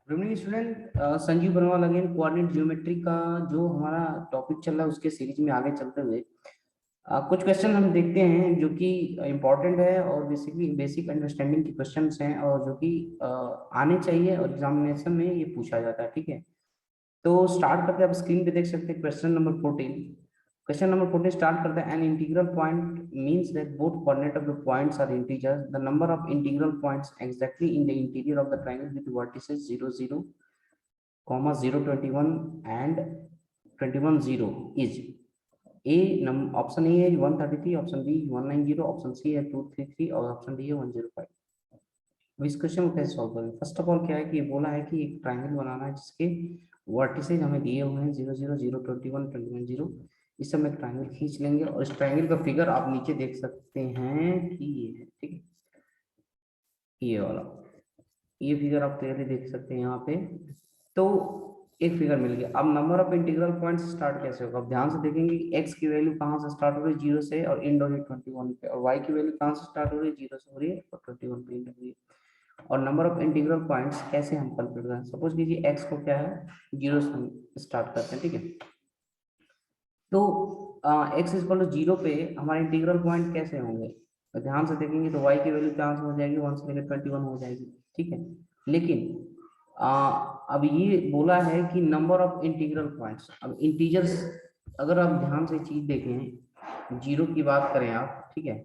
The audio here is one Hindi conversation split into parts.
गुड इवनिंग स्टूडेंट, संजीव बनवाल अगेन। कोऑर्डिनेट ज्योमेट्री का जो हमारा टॉपिक चल रहा है उसके सीरीज में आगे चलते हुए कुछ क्वेश्चन हम देखते हैं जो कि इम्पोर्टेंट है और बेसिकली बेसिक अंडरस्टैंडिंग के क्वेश्चंस हैं और जो कि आने चाहिए और एग्जामिनेशन में ये पूछा जाता है। ठीक है, तो स्टार्ट करते हैं। आप स्क्रीन पे देख सकते हैं question number 14। Question number 14 start करते हैं। An integral point means that both coordinate of the points are integers. The number of integral points exactly in the interior of the triangle with vertices 0 0 comma 021 and 21 0 is a option A is 133, option B is 190, option C है 233 और ऑप्शन डी है 105। अब इस क्वेश्चन को कैसे सॉल्व करें? फर्स्ट ऑफ ऑल क्या है कि ये बोला है कि एक ट्राइंगल बनाना है जिसके वर्टिसेज हमें दिए हुए हैं 0 0 0 21 21 0। इस समय एक ट्राइंगल खींच लेंगे और इस ट्राइंगल का फिगर आप नीचे देख सकते हैं कि ये है। ठीक है, ये वाला, ये फिगर आप क्लियरली देख सकते हैं यहाँ पे। तो एक फिगर मिल गया। अब number of integral points start कैसे होगा? अब ध्यान से देखेंगे कि एक्स की वैल्यू कहाँ से स्टार्ट हो रही है? 0 से और एंड हो रही है 21 पे, और वाई की वैल्यू कहाँ से स्टार्ट हो रही है? 0 से हो रही है और 21 पे एंड हो रही है। और नंबर ऑफ इंटीग्रल पॉइंट्स कैसे हम कैलकुलेट करें? सपोज कीजिए एक्स को क्या है 0 से हम स्टार्ट करते हैं। ठीक है, तो एक्स इक्वल टू 0 पे हमारे इंटीग्रल पॉइंट कैसे होंगे? तो ध्यान से देखेंगे तो y की वैल्यू कहाँ से हो जाएगी? 1 से लेकर 21 हो जाएगी। ठीक है, लेकिन अब ये बोला है कि नंबर ऑफ इंटीग्रल पॉइंट्स। अब इंटीजर्स, अगर आप ध्यान से चीज देखें, 0 की बात करें आप, ठीक है,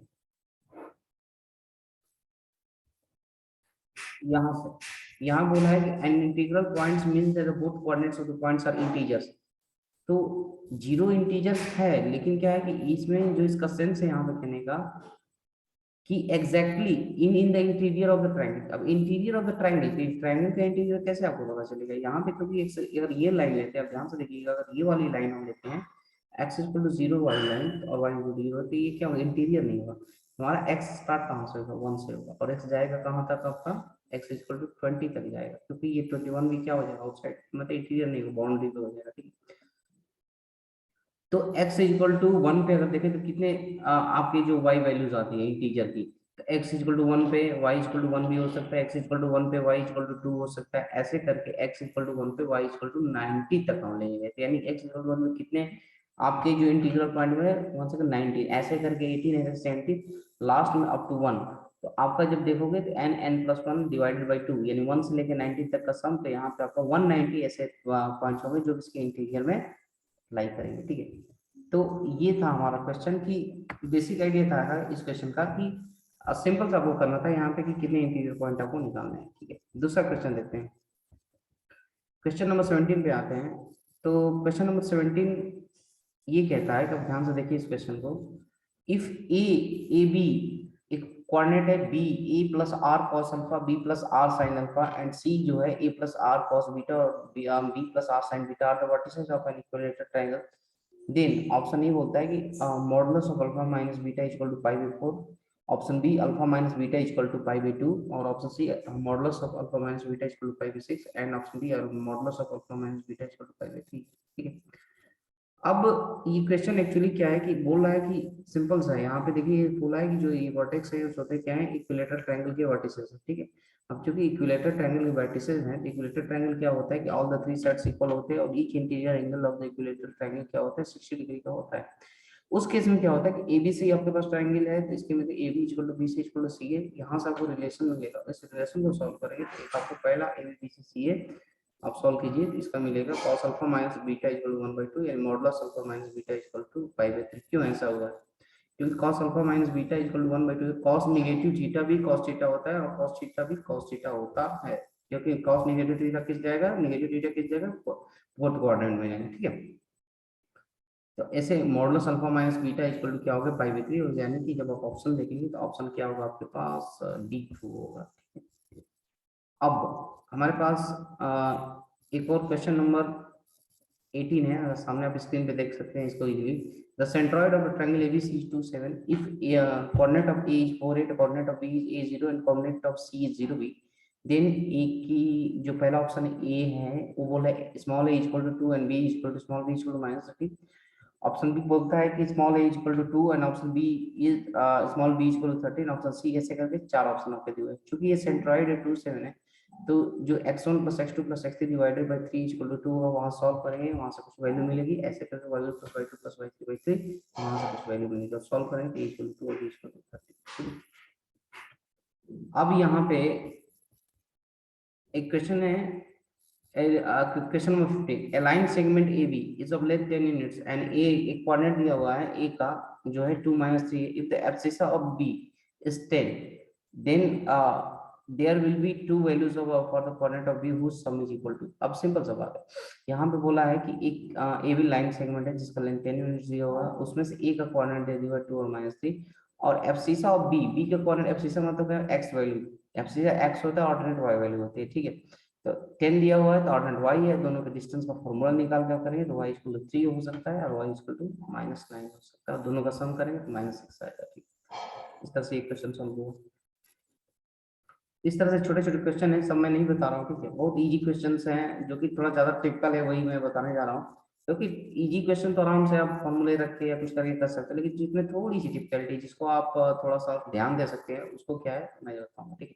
यहाँ से यहाँ बोला है कि an integral points means that both coordinates of the points are integers. तो 0 इंटीजर्स है, लेकिन क्या है कि इसमें जो इसका सेंस है यहाँ पे कहने का कि exactly in the interior of the triangle. अब इंटीरियर ऑफ द ट्रायंगल, तो ट्रायंगल का इंटीरियर कैसे आपको पता चलेगा? यहाँ पे क्योंकि अगर ये लाइन लेते हैं, आप ध्यान से देखिएगा, अगर ये वाली लाइन हम लेते हैं एक्स इक्वल टू 0 वाली लाइन और वाई इक्वल टू 0, तो ये क्या होगा? इंटीरियर नहीं होगा। हमारा एक्स स्टार्ट कहाँ से होगा? 1 से होगा और एक्स जाएगा कहाँ तक? आपका एक्स इक्वल टू 20 तक जाएगा, क्योंकि ये 21 भी क्या हो जाएगा? आउटसाइड, मतलब इंटीरियर नहीं होगा, बाउंड्री पे हो जाएगा। ठीक है, तो x इक्वल टू 1 पे अगर देखें तो कितने आपकी जो y वैल्यूज आती है इंटीजर की, तो x इक्वल टू 1 पे y इक्वल टू 1 भी हो सकता है, x इक्वल टू 1 पे y इक्वल टू 2 हो सकता है। ऐसे करके x इक्वल टू 1 पे y इक्वल टू 90 तक हम लेंगे, तो यानी x इक्वल टू 1 में कितने आपके जो इंटीग्रल पॉइंट में 1 से 19, ऐसे करके 18 ऐसे 70, लास्ट में अप टू 1। तो आपका जब देखोगे तो n प्लस 1 डिवाइडेड बाई 2, यानी 1 से लेकर 90 तक का सम, तो यहाँ पे आपका 190 ऐसे पॉइंट्स होंगे जो इसके इंटीरियर में लाई करेंगे। ठीक है, तो ये था हमारा क्वेश्चन की बेसिक आइडिया था इस क्वेश्चन का कि सिंपल सा वो करना था यहाँ पे कि कितने इंटीरियर पॉइंट आपको निकालना है। ठीक है, दूसरा क्वेश्चन देखते हैं। क्वेश्चन नंबर 17 पे आते हैं। तो क्वेश्चन नंबर 17 ये कहता है कि आप ध्यान से देखिए इस क्वेश्चन को। इफ ए बी एक कोऑर्डिनेट है B, A plus R cos alpha, B plus R sine alpha, and C जो है A plus R cos beta और B plus R sine beta are the vertices of an equilateral triangle. Then option A बोलता है कि modulus of alpha minus beta equal to pi by 4, option B alpha minus beta equal to pi by 2, और option C modulus of alpha minus beta equal to pi by 6, and option D modulus of alpha minus beta equal to pi by 3। ठीक है, अब ये क्वेश्चन एक्चुअली क्या है कि बोल रहा है कि सिंपल सा है। यहाँ पे देखिए बोला है कि जो ये वर्टेक्स है होते क्या है? इक्विलेटरल ट्रायंगल के वर्टिसेस है। ठीक है, अब चूंकि इक्विलेटरल ट्रायंगल के वर्टिसेस हैं, तो इक्विलेटरल ट्रायंगल क्या होता है कि all the three sides equal होते हैं और each interior angle of the equilateral triangle क्या होता है? 60 डिग्री का होता है। उस केस में क्या होता है कि एबीसी आपके पास ट्रायंगल है, तो इसके में AB equal to B C equal to C है। यहाँ से आपको रिलेशन मिलेगा, इस रिलेशन को सॉल्व करेंगे तो आपको पहला एबी बी सी सी है, आप सॉल्व कीजिए तो इसका मिलेगा cos alpha minus beta equal to 1/2, यानी modulus alpha minus beta equal to pi by 3। क्यों ऐसा हुआ? क्योंकि cos alpha minus beta equal to 1/2, cos negative theta भी cos थीटा होता है और cos थीटा भी cos थीटा होता है, क्योंकि cos नेगेटिव थीटा किस जाएगा? नेगेटिव थीटा किस जाएगा? फोर्थ क्वाड्रेंट में जाएगा। ठीक है, तो ऐसे modulus alpha minus beta equal to क्या होगा? पाई बाई 3, और यानी कि जब आप ऑप्शन देखेंगे तो ऑप्शन क्या होगा आपके पास? डी ट्रू होगा। अब हमारे पास एक और क्वेश्चन नंबर 18 है, अगर सामने आप स्क्रीन पे देख सकते हैं इसको easily. The centroid of the triangle ABC is 2 7 if coordinate of A is 4 8, coordinate of B is A0 and coordinate of C is 0 B, then A की जो पहला ऑप्शन A है वो बोला है small a equal to 2 and B equal to small b equal to -30। Option B बोलता है कि small a equal to 2 and option B is small b equal to 13, option C, ऐसे करके चार ऑप्शन आपके दिए हुए हैं। चूंकि ये सेंट्रॉइड है 2 7 है, तो जो x1 plus x2 plus x3 divided by 3 equal to 2 होगा, वहां सॉल्व करेंगे, वहां से कुछ वैल्यू मिलेगी, ऐसे करके y plus y2 plus y3 by 3 वहां से कुछ वैल्यू मिलेगी, सॉल्व करेंगे तो इक्वल टू और इक्वल टू 30। अब यहाँ पे एक क्वेश्चन है, question number 15, a line segment AB is of length 10 units and A एक कोऑर्डिनेट दिया हुआ है A का जो है 2 - 3, if the abscissa of B is 10 then there will be two values of for the coordinate of B whose sum is equal to। अब सिंपल सा बात है, यहाँ पे बोला है कि एक AB लाइन सेगमेंट है जिसका लेंथ 10 यूनिट्स दिया हुआ है, उसमें से A का कोऑर्डिनेट दे दिया हुआ 2 और -3, और एब्सिसा ऑफ B का कोऑर्डिनेट, एब्सिसा मतलब क्या है, x वैल्यू, एब्सिसा x होता है, ऑर्डिनेट y वैल्यू होती है, ठीक है। तो 10 दिया हुआ है तो ऑर्डिनेट y है, दोनों के डिस्टेंस का फॉर्मूला निकाल के करेंगे तो y इक्वल टू 3 हो सकता है और y इक्वल टू -9 हो सकता है, दोनों का सम करेंगे तो -6 आएगा, ठीक। इस तरह से एक क्वेश्चन सॉल्व हुआ। इस तरह से छोटे छोटे क्वेश्चन है, सब मैं नहीं बता रहा हूँ, ठीक है, बहुत इजी क्वेश्चंस हैं जो कि थोड़ा ज्यादा टिपिकल है, वही मैं बताने जा रहा हूँ, क्योंकि इजी क्वेश्चन तो आराम से आप फॉर्मूले रख के या कुछ करके कर सकते हैं, लेकिन जिसमें थोड़ी सी डिफिकल्टी जिसको आप थोड़ा सा ध्यान दे सकते हैं उसको क्या है मैं बताऊंगा, ठीक है।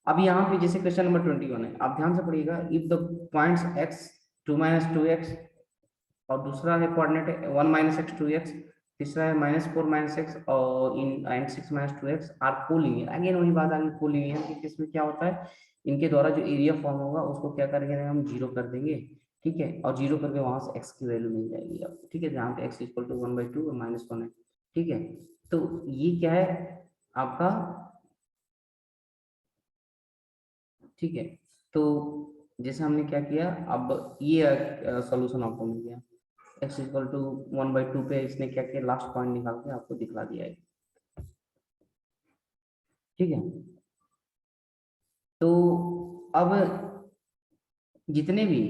अब यहाँ पे जैसे क्वेश्चन नंबर 21 है, आप ध्यान से पढ़िएगा, if the points x 2 - 2x और दूसरा है कोऑर्डिनेट 1 - x 2x, तीसरा है -4 - x और इन and 6 - 2x are collinear. Again वही बात आ गई कोलिनियर कि इसमें क्या होता है, इनके द्वारा जो एरिया फॉर्म होगा उसको क्या करेंगे हम 0 कर देंगे, ठीक है, और 0 करके वहां से x की वैल्यू मिल जाएगी आपको, ठीक है, जहाँ पे x इक्वल टू 1/2 और -1 है, ठीक है। तो ये क्या है आपका, ठीक है। तो जैसे हमने क्या किया, अब ये सॉल्यूशन आपको मिल गया, x इक्वल टू 1/2 पे इसने क्या किया, लास्ट पॉइंट निकाल के आपको दिखला दिया है, ठीक है। तो अब जितने भी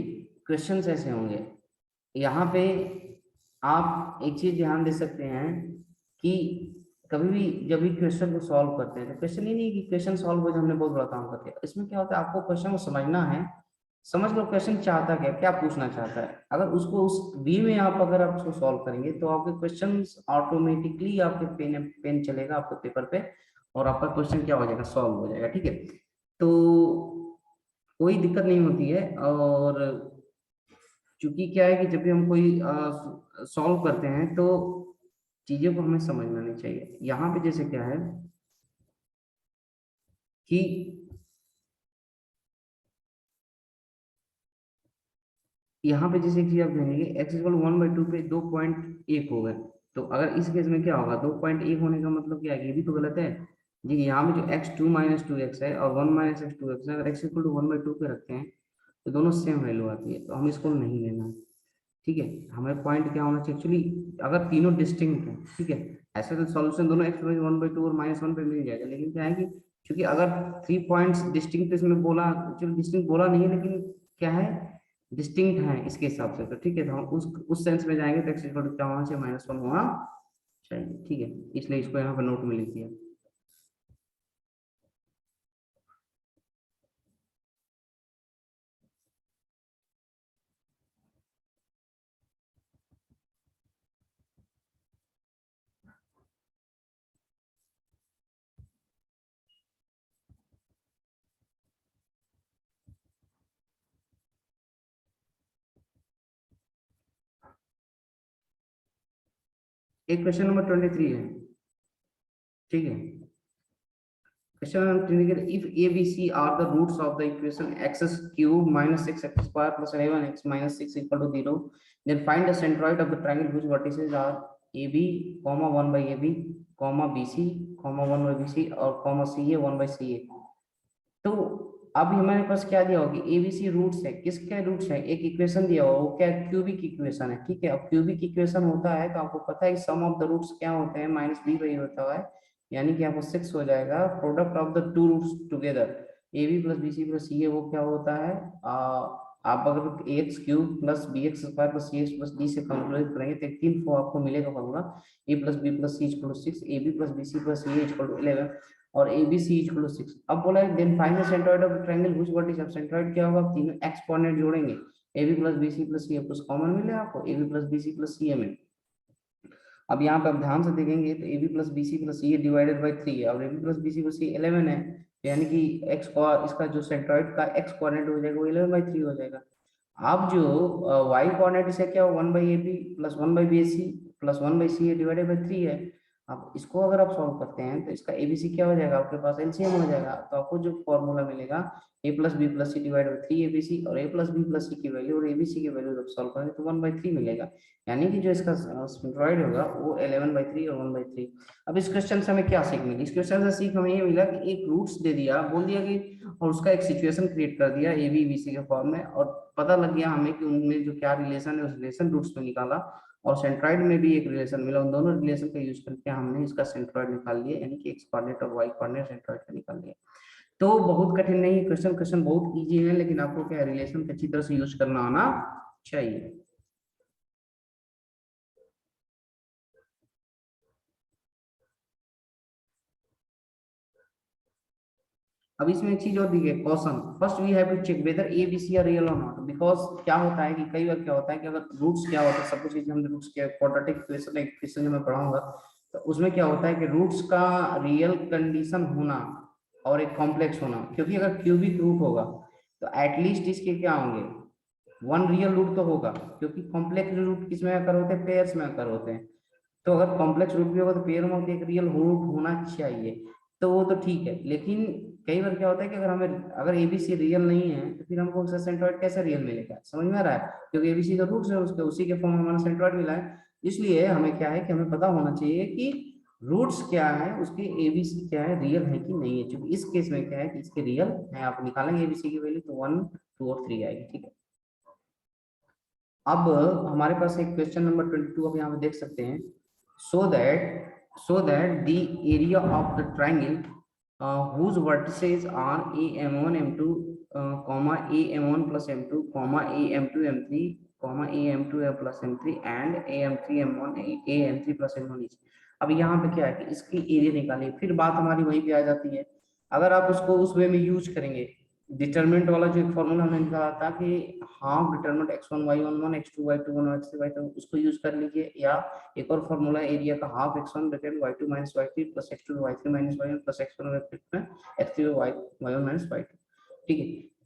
क्वेश्चंस ऐसे होंगे यहाँ पे आप एक चीज ध्यान दे सकते हैं कि कभी भी जब भी क्वेश्चन को सॉल्व करते हैं तो क्वेश्चन ही नहीं कि क्वेश्चन सॉल्व हो जाए हमने बहुत बड़ा काम कर दिया, इसमें क्या होता है आपको क्वेश्चन को समझना है, समझ लो क्वेश्चन चाहता क्या क्या पूछना चाहता है, अगर उसको उस वे में आप अगर आप उसको सॉल्व करेंगे तो आपके क्वेश्चन ऑटोमेटिकली आपके पेन पेन चलेगा आपके पेपर पे और आपका क्वेश्चन क्या हो जाएगा, सॉल्व हो जाएगा, ठीक है। तो कोई दिक्कत नहीं होती है, और क्योंकि क्या है कि जब भी हम कोई सॉल्व करते हैं तो चीजों को हमें समझना नहीं चाहिए। यहाँ पे जैसे क्या है कि यहाँ पे जैसे कि आप देखेंगे x इक्वल 1/2 पे 2.1 हो गए, तो अगर इस केस में क्या होगा, 2.1 होने का मतलब क्या है, ये भी तो गलत है जी। यहाँ पे जो x2 - 2x है और 1 - x 2x है, अगर x इक्वल टू 1/2 पे रखते हैं तो दोनों सेम वैल्यू आती है, तो हम इसको नहीं लेना है, ठीक है। हमें पॉइंट क्या होना चाहिए एक्चुअली, अगर तीनों डिस्टिंक्ट है, ठीक है, ऐसे तो सॉल्यूशन दोनों x 1/2 और -1 पे मिल जाएगा, लेकिन क्या है कि क्योंकि अगर 3 पॉइंट्स डिस्टिंक्ट इसमें बोला, चलो डिस्टिंक्ट बोला नहीं है लेकिन क्या है डिस्टिंक्ट है इसके हिसाब से, तो ठीक है, तो हम उस सेंस में जाएंगे तो x इक्वल टू क्या होना चाहिए, -1 होना चाहिए, ठीक है, इसलिए इसको यहाँ पर नोट में लिख दिया। एक क्वेश्चन नंबर 23 है, ठीक है। Question number 23, if A, B, C are the roots of the equation x cube minus 6x square plus 11x minus 6 equal to 0, then find the centroid of the triangle whose vertices are AB, comma 1 by AB, comma BC, comma 1 by BC और comma CA 1 by CA। तो अभी हमारे पास क्या दिया होगा, एबीसी रूट्स है, किसके रूट्स है, एक इक्वेशन दिया हुआ, वो क्या क्यूबिक इक्वेशन है, ठीक है। अब क्यूबिक इक्वेशन होता है तो आपको पता है सम ऑफ द रूट्स क्या होते हैं, -b/a होता है, यानी कि आपको 6 हो जाएगा, product of the two roots together A B plus B C plus C A, वो क्या होता है आप अगर X cube plus B X square plus C X plus D से कैलकुलेट करेंगे तो 3 आपको मिलेगा formula, A plus B plus C equal to 6, A B plus B C plus C equal to 11 और ABC इक्वल टू 6। अब बोला है then find the centroid of the triangle which vertices, अब सेंट्रोइड क्या होगा, तीनों एक्स कोऑर्डिनेट जोड़ेंगे, AB plus BC plus CA कुछ कॉमन मिले आपको, AB plus BC plus CA में। अब यहाँ पे आप ध्यान से देखेंगे तो AB plus BC plus CA divided by 3 है और AB plus BC plus CA 11 है, यानी कि एक्स इसका जो सेंट्रॉइड का एक्स कोऑर्डिनेट हो जाएगा वो 11/3 हो जाएगा। अब जो वाई कोऑर्डिनेट इसे क्या हो 1/ab plus 1/bc plus 1/ca divided by 3 है। अब इसको अगर आप सॉल्व करते हैं तो इसका एबीसी क्या हो जाएगा, आपके पास एलसीएम हो जाएगा। तो आपको जो फॉर्मूला मिलेगा a plus B plus c divide by 3abc और a plus B plus c की वैल्यू और एबीसी की वैल्यू जब सॉल्व करेंगे तो 1/3 मिलेगा। यानी कि जो इसका सेंट्रॉइड होगा वो 11/3 और 1/3। अब इस क्वेश्चन से हमें क्या सीख मिली, इस क्वेश्चन से सीख हमें ये मिला कि एक रूट्स दे दिया, बोल दिया कि और उसका एक सिचुएशन क्रिएट कर दिया ए बी बी सी के फॉर्म में, और पता लग गया हमें कि उनमें जो क्या रिलेशन है उस रिलेशन रूट्स में निकाला, और सेंट्रॉइड में भी एक रिलेशन मिला। उन दोनों रिलेशन का यूज करके हमने इसका सेंट्रॉइड निकाल लिया, यानी कि एक्स कोऑर्डिनेट और वाई कोऑर्डिनेट सेंट्रॉइड का निकाल लिया। तो बहुत कठिन नहीं है क्वेश्चन, क्वेश्चन बहुत इजी है, लेकिन आपको क्या रिलेशन अच्छी तरह से यूज करना आना चाहिए। अब इसमें एक चीज और दी है, caution. First we have to check whether a b c are real और नॉट, बिकॉज क्या होता है कि कई बार क्या होता है कि अगर रूट्स क्या होता है, सपोज हमने रूट्स के क्वाड्रेटिक इक्वेशन में पढ़ाऊंगा, तो उसमें क्या होता है कि रूट्स का रियल कंडीशन होना और एक कॉम्प्लेक्स होना, क्योंकि अगर क्यूबिक रूट होगा तो एटलीस्ट इसके क्या होंगे, वन रियल रूट तो होगा, क्योंकि कॉम्प्लेक्स रूट किस में अकर होते हैं, पेयर्स में अकर होते हैं। तो अगर कॉम्प्लेक्स रूट भी होगा तो पेयर में एक रियल रूट होना चाहिए, तो वो तो ठीक है। लेकिन कई बार क्या होता है कि अगर एबीसी रियल नहीं है तो फिर हमको उसका सेंट्रॉइड कैसे रियल मिलेगा, समझ में आ रहा है, क्योंकि एबीसी का रूट्स है उसके, उसी के फॉर्म में हमारा सेंट्रॉइड मिला है। इसलिए हमें क्या है कि हमें पता होना चाहिए कि रूट्स क्या है उसके, एबीसी क्या है, रियल है कि नहीं है। क्योंकि इस केस में क्या है कि इसके रियल है, आप निकालेंगे एबीसी की वैल्यू तो 1, 2 और 3 आएगी, ठीक है। अब हमारे पास एक क्वेश्चन नंबर 22 अब यहाँ पे देख सकते हैं। So that the area of the triangle whose vertices are a m1 m2 comma a m1 plus m2 comma a m2 m3 comma a m2 plus m3 and a m3 m1 a m3 plus m1 each। अब यहाँ पे क्या है कि इसकी एरिया निकालिए, फिर बात हमारी वहीं पे आ जाती है। अगर आप उसको उस वे में यूज करेंगे, डिटरमिनेंट वाला जो एक फॉर्मूला हमने निकाला था कि half determinant x1 y1 1 x2 y2 1 x3 y2, उसको यूज कर लीजिए। या एक और फॉर्मूला एरिया का half x1 bracket y2 minus y3 plus x2 y3 minus y1 plus x1 bracket में x3 y1 माइनस y2, ठीक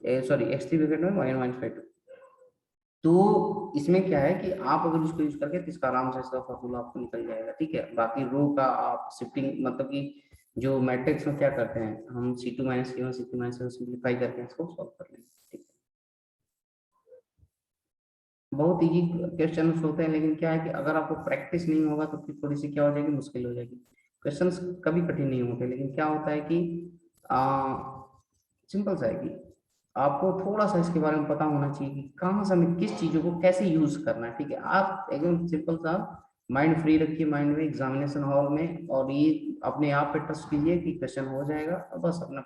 है, सॉरी x3 ब्रैकेट में y1 माइनस y2। तो इसमें क्या है कि आप अगर इसको यूज करके तो इसका आराम से इसका फॉर्मूला आपको निकल जाएगा, ठीक है। बाकी रो का आप शिफ्टिंग मतलब कि जो मैट्रिक्स में क्या करते हैं हम C2 minus C1 C3 minus C1 simplify करके इसको सॉल्व कर लेंगे, ठीक है। बहुत इजी क्वेश्चन होते हैं, लेकिन क्या है कि अगर आपको प्रैक्टिस नहीं होगा तो फिर थोड़ी सी क्या हो जाएगी, मुश्किल हो जाएगी। क्वेश्चंस कभी कठिन नहीं होते, लेकिन क्या होता है कि सिंपल सा है कि आपको थोड़ा सा इसके बारे में पता होना चाहिए कि कहाँ से हमें किस चीजों को कैसे यूज करना है, ठीक है। आप एकदम सिंपल सा माइंड फ्री रखिए, माइंड में एग्जामिनेशन हॉल में, और ये अपने आप पे ट्रस्ट कीजिए कि क्वेश्चन हो जाएगा, और बस अपना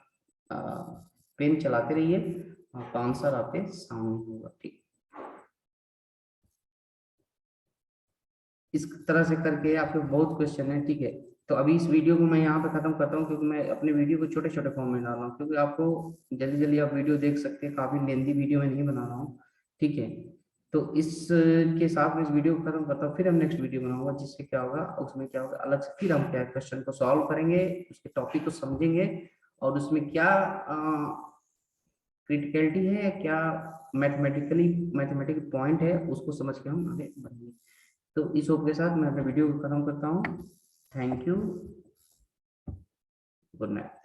पेन चलाते रहिए, आपका आंसर आपके सामने होगा, ठीक। इस तरह से करके आपके बहुत क्वेश्चन है, ठीक है। तो अभी इस वीडियो को मैं यहाँ पे खत्म करता हूँ, क्योंकि मैं अपने वीडियो को छोटे छोटे फॉर्म में डाल रहा हूँ, क्योंकि आपको जल्दी जल्दी आप वीडियो देख सकते हैं, काफी लेंदी वीडियो में नहीं बना रहा हूँ, ठीक है। तो इस के साथ में इस वीडियो को खत्म करता हूँ, फिर हम नेक्स्ट वीडियो बनाऊंगा, जिससे क्या होगा उसमें क्या होगा अलग से, फिर हम क्या क्वेश्चन को सॉल्व करेंगे, उसके टॉपिक को समझेंगे, और उसमें क्या क्रिटिकलिटी है, क्या मैथमेटिकल पॉइंट है, उसको समझ के हम आगे बढ़ेंगे। तो इस होप के साथ मैं अपने वीडियो को खत्म करता हूँ। Thank you, good night.